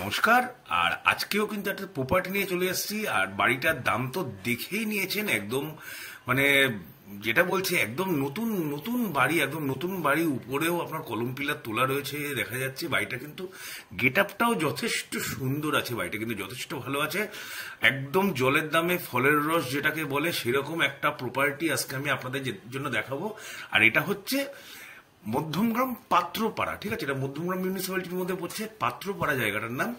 নমস্কার। আর আজকেও কিন্তু একটা প্রপার্টি নিয়ে চলে এসেছি। আর বাড়িটার দাম তো দেখেই নিয়েছেন, একদম মানে যেটা বলছে একদম নতুন নতুন বাড়ি, একদম নতুন বাড়ি। উপরেও আপনার কলম পিলার তোলা রয়েছে দেখা যাচ্ছে। বাড়িটা কিন্তু গেট আপটাও যথেষ্ট সুন্দর আছে, বাড়িটা কিন্তু যথেষ্ট ভালো আছে। একদম জলের দামে ফলের রস যেটাকে বলে সেরকম একটা প্রপার্টি আজকে আমি আপনাদের জন্য দেখাবো। আর এটা হচ্ছে মধ্যমগ্রাম পাত্রপাড়া, ঠিক আছে? এটা মধ্যমগ্রাম মিউনিসিপ্যালিটির মধ্যে পড়ছে। পাত্রপাড়া জায়গাটার নাম।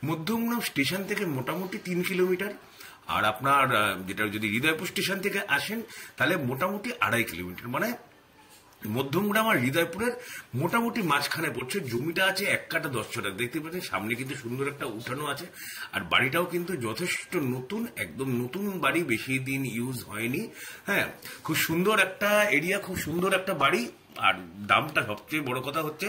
মধ্যমগ্রাম স্টেশন থেকে মোটামুটি 3 কিলোমিটার। আর আপনার যেটা যদি হৃদয়পুর স্টেশন থেকে আসেন তাহলে মোটামুটি 2.5 কিলোমিটার। মানে মধ্যমগ্রাম আর হৃদয়পুরের মোটামুটি মাঝখানে পড়ছে। জমিটা আছে 1 কাঠা 10 ছটাক, দেখতে পাচ্ছেন। সামনে কিন্তু সুন্দর একটা উঠানো আছে। আর বাড়িটাও কিন্তু যথেষ্ট নতুন, একদম নতুন বাড়ি, বেশি দিন ইউজ হয়নি। হ্যাঁ, খুব সুন্দর একটা এরিয়া, খুব সুন্দর একটা বাড়ি। আর দামটা, সবচেয়ে বড় কথা হচ্ছে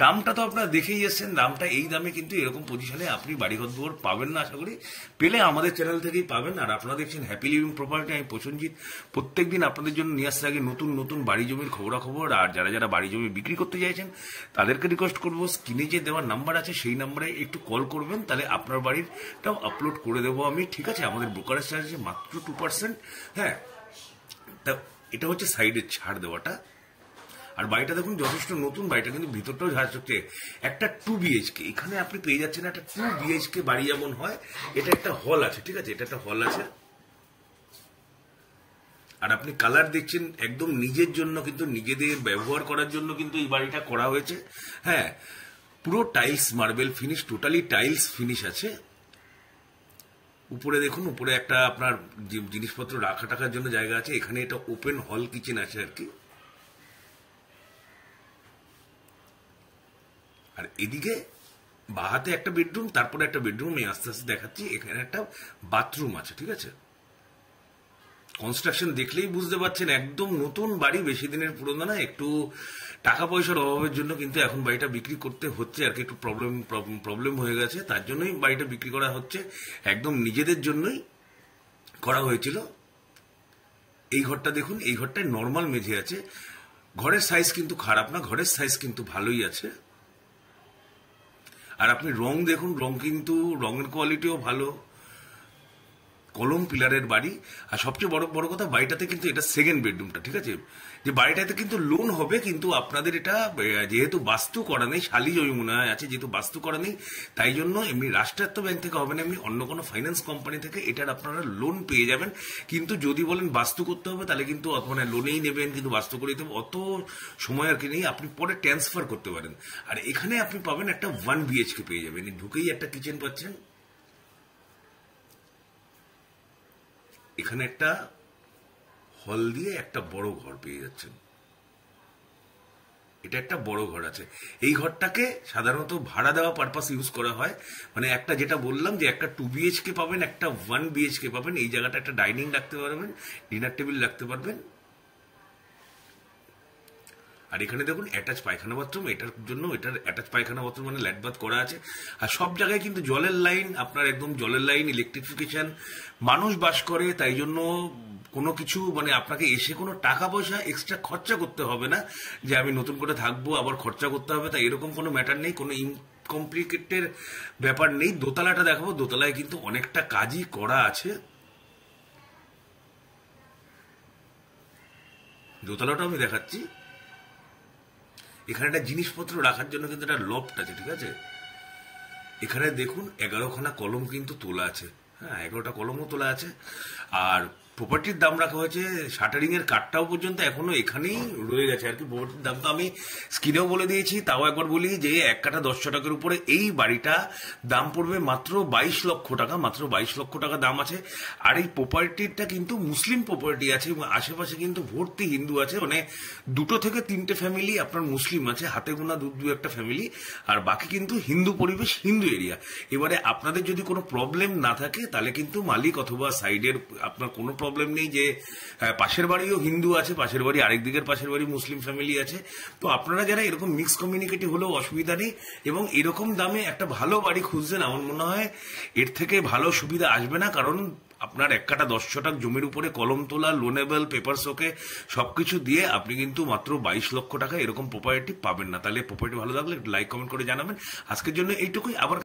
দামটা তো আপনারা দেখেই এসছেন। দামটা এই দামে কিন্তু এরকম পজিশনে আপনি বাড়িঘর দুয়ার পাবেন না, আশা করি। পেলে আমাদের চ্যানেল থেকেই পাবেন। আর আপনারা দেখছেন হ্যাপি লিভিং প্রপার্টি, আমি প্রসেনজিৎ। প্রত্যেকদিন আপনাদের জন্য নিয়ে আসতে আগে নতুন নতুন বাড়ি জমির খবরাখবর। আর যারা যারা বাড়ি জমি বিক্রি করতে চাইছেন তাদেরকে রিকোয়েস্ট করবো, স্ক্রিনে যে দেওয়ার নাম্বার আছে সেই নাম্বারে একটু কল করবেন, তাহলে আপনার বাড়িটাও আপলোড করে দেবো আমি, ঠিক আছে? আমাদের ব্রোকারেজ চার্জ আছে মাত্র 2%। হ্যাঁ, তা এটা হচ্ছে সাইডের ছাড় দেওয়াটা। আর বাড়িটা দেখুন যথেষ্ট নতুন। বাড়িটা কিন্তু ভিতরটাও ঝাড় হচ্ছে। একটা 2 BHK এখানে আপনি পেয়ে যাচ্ছেন। একটা 2 BHK বাড়ি যেমন হয়, এটা একটা হল আছে, ঠিক আছে? এটা একটা হল আছে। আর আপনি কালার দেখছেন একদম নিজের জন্য, কিন্তু নিজেদের ব্যবহার করার জন্য কিন্তু এই বাড়িটা করা হয়েছে। হ্যাঁ, পুরো tiles marble finish, totally tiles finish আছে। উপরে দেখুন, উপরে একটা আপনার জিনিসপত্র রাখা টাকার জন্য জায়গা আছে। এখানে এটা ওপেন হল কিচেন আছে আর কি। আর এদিকে বাহাতে একটা বেডরুম, তারপরে একটা বেডরুম আমি আস্তে আস্তে দেখাচ্ছি। এখানে একটা বাথরুম আছে, ঠিক আছে? কনস্ট্রাকশন দেখলেই বুঝতে পারছেন একদম নতুন বাড়ি, বেশি দিনের পুরনো না। একটু টাকা পয়সার অভাবের জন্য কিন্তু এখন বাড়িটা বিক্রি করতে হচ্ছে আর কি। একটু প্রবলেম হয়ে গেছে, তার জন্যই বাড়িটা বিক্রি করা হচ্ছে। একদম নিজেদের জন্যই করা হয়েছিল। এই ঘরটা দেখুন, এই ঘরটায় নর্মাল মেঝে আছে। ঘরের সাইজ কিন্তু খারাপ না, ঘরের সাইজ কিন্তু ভালোই আছে। আর আপনি রং দেখুন, রং কিন্তু রঙের কোয়ালিটিও ভালো। কলম পিলারের বাড়ি। আর সবচেয়ে বড় বড় কথা, বাড়িটাতে কিন্তু এটা সেকেন্ড বেডরুমটা, ঠিক আছে? যে বাড়িটাতে কিন্তু লোন হবে, কিন্তু আপনাদের এটা যেহেতু বাস্তু করা নেই, শালি জমি মনে হয় আছে, যেহেতু বাস্তু করা নেই, তাই জন্য এমনি রাষ্ট্রায়ত্ত ব্যাংক থেকে হবে না, এমনি অন্য কোনো ফাইন্যান্স কোম্পানি থেকে এটার আপনারা লোন পেয়ে যাবেন। কিন্তু যদি বলেন বাস্তু করতে হবে, তাহলে কিন্তু মানে লোনেই নেবেন, কিন্তু বাস্তু করে দিতে হবে, অত সময় আর কি নেই। আপনি পরে ট্রান্সফার করতে পারেন। আর এখানে আপনি পাবেন একটা 1 BHK পেয়ে যাবেন। ঢুকেই একটা কিচেন পাচ্ছেন। এখানে একটা হল দিয়ে একটা বড় ঘর পেয়ে যাচ্ছেন। এটা একটা বড় ঘর আছে। এই ঘরটাকে সাধারণত ভাড়া দেওয়া পারপাস ইউজ করা হয়। মানে একটা, যেটা বললাম যে একটা 2 BHK পাবেন, একটা 1 BHK পাবেন। এই জায়গাটা একটা ডাইনিং রাখতে পারবেন, ডিনার টেবিল রাখতে পারবেন। আর এখানে দেখুন অ্যাটাচ পায়খানা বাথরুম। এটার জন্য এটার অ্যাটাচ পায়খানা বাথরুম মানে ল্যাট বাথ করা আছে। আর সব জায়গায় কিন্তু জলের লাইন, আপনার একদম জলের লাইন, ইলেকট্রিফিকেশন। মানুষ বাস করে, তাই জন্য কোনো কিছু মানে আপনাকে এসে কোনো টাকা পয়সা এক্সট্রা খরচা করতে হবে না, যে আমি নতুন করে থাকবো আবার খরচা করতে হবে, তাই এরকম কোনো ম্যাটার নেই, কোনো ইনকমপ্লিকেটেড ব্যাপার নেই। দোতলাটা দেখাবো। দোতলায় কিন্তু অনেকটা কাজই করা আছে। দোতলাটাও আমি দেখাচ্ছি। এখানে একটা জিনিসপত্র রাখার জন্য কিন্তু একটা লফট আছে, ঠিক আছে? এখানে দেখুন 11খানা কলম কিন্তু তোলা আছে। হ্যাঁ, 11টা কলমও তোলা আছে। আর প্রপার্টির দাম রাখা হয়েছে, শাটারিং এর কাঠটাও পর্যন্ত এখনো এখানেই রয়ে গেছে আর কি। প্রপার্টির দাম তো আমি স্ক্রিনেও বলে দিয়েছি, তাও একবার বলি যে 1 কাঠা 10 ছটাকের উপরে এই বাড়িটা দাম পড়বে মাত্র 22 লক্ষ টাকা। মাত্র 22 লক্ষ টাকা দাম আছে। আর এই প্রপার্টিটা কিন্তু মুসলিম প্রপার্টি আছে, এবং আশেপাশে কিন্তু ভর্তি হিন্দু আছে। মানে 2 থেকে 3টে ফ্যামিলি আপনার মুসলিম আছে, হাতে গোনা দু একটা ফ্যামিলি। আর বাকি কিন্তু হিন্দু পরিবেশ, হিন্দু এরিয়া। এবারে আপনাদের যদি কোনো প্রবলেম না থাকে, তাহলে কিন্তু মালিক অথবা সাইডের আপনার কোনো প্রবলেম নেই যে পাশের বাড়িও হিন্দু আছে, পাশের বাড়ি আরেক দিকের পাশের বাড়ি মুসলিম ফ্যামিলি আছে। তো আপনারা যারা এরকম মিক্স কমিউনিকেটি হলেও অসুবিধা নেই, এবং এরকম দামে একটা ভালো বাড়ি খুঁজছেন, আমার মনে হয় এর থেকে ভালো সুবিধা আসবে না। কারণ আপনার 1 কাঠা 10 ছটাক জমির উপরে কলম তোলা, লোনেবল, পেপার শোকে সবকিছু দিয়ে আপনি কিন্তু মাত্র 22 লক্ষ টাকা এরকম প্রপার্টি পাবেন না। তাহলে প্রপার্টি ভালো লাগলে লাইক কমেন্ট করে জানাবেন। আজকের জন্য এইটুকুই। আবার